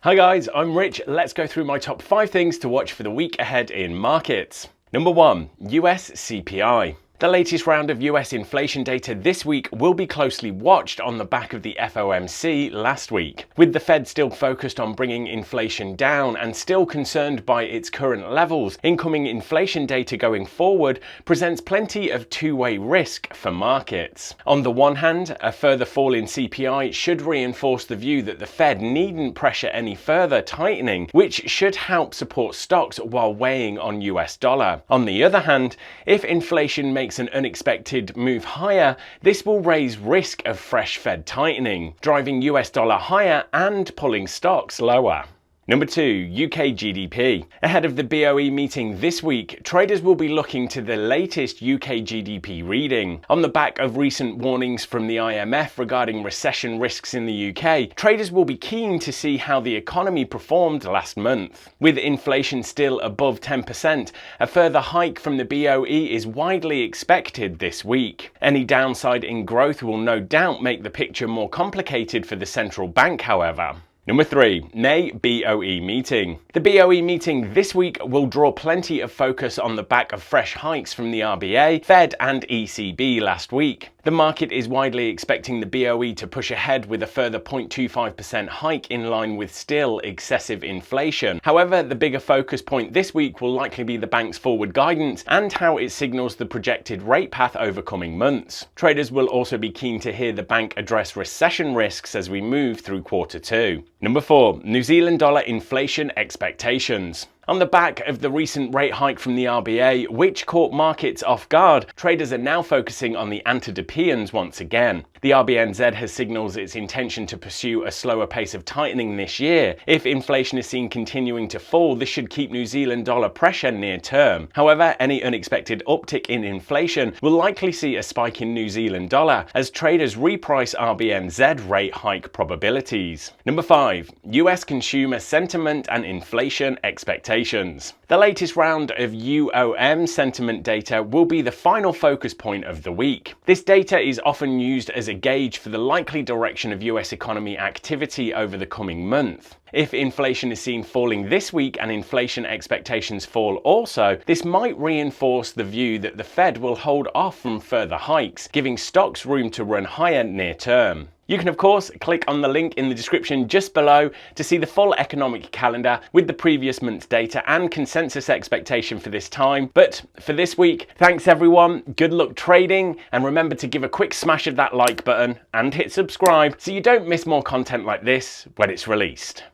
Hi guys, I'm Rich. Let's go through my top 5 things to watch for the week ahead in markets. Number 1, US CPI. The latest round of US inflation data this week will be closely watched on the back of the FOMC last week. With the Fed still focused on bringing inflation down and still concerned by its current levels, incoming inflation data going forward presents plenty of two-way risk for markets. On the one hand, a further fall in CPI should reinforce the view that the Fed needn't pressure any further tightening, which should help support stocks while weighing on US dollar. On the other hand, if inflation makes an unexpected move higher, this will raise risk of fresh Fed tightening, driving US dollar higher and pulling stocks lower. Number 2, UK GDP. Ahead of the BOE meeting this week, traders will be looking to the latest UK GDP reading. On the back of recent warnings from the IMF regarding recession risks in the UK, traders will be keen to see how the economy performed last month. With inflation still above 10%, a further hike from the BOE is widely expected this week. Any downside in growth will no doubt make the picture more complicated for the central bank, however. Number 3, May BOE meeting. The BOE meeting this week will draw plenty of focus on the back of fresh hikes from the RBA, Fed and ECB last week. The market is widely expecting the BOE to push ahead with a further 0.25% hike in line with still excessive inflation. However, the bigger focus point this week will likely be the bank's forward guidance and how it signals the projected rate path over coming months. Traders will also be keen to hear the bank address recession risks as we move through quarter 2. Number 4, New Zealand dollar inflation expectations. On the back of the recent rate hike from the RBA, which caught markets off guard, traders are now focusing on the antidepians once again. The RBNZ has signalled its intention to pursue a slower pace of tightening this year. If inflation is seen continuing to fall, this should keep New Zealand dollar pressure near term. However, any unexpected uptick in inflation will likely see a spike in New Zealand dollar as traders reprice RBNZ rate hike probabilities. Number 5, US consumer sentiment and inflation expectations. The latest round of UOM sentiment data will be the final focus point of the week. This data is often used as a gauge for the likely direction of US economy activity over the coming month. If inflation is seen falling this week and inflation expectations fall also, this might reinforce the view that the Fed will hold off from further hikes, giving stocks room to run higher near term. You can of course click on the link in the description just below to see the full economic calendar with the previous month's data and consensus expectation for this time. But for this week, thanks everyone, good luck trading, and remember to give a quick smash of that like button and hit subscribe so you don't miss more content like this when it's released.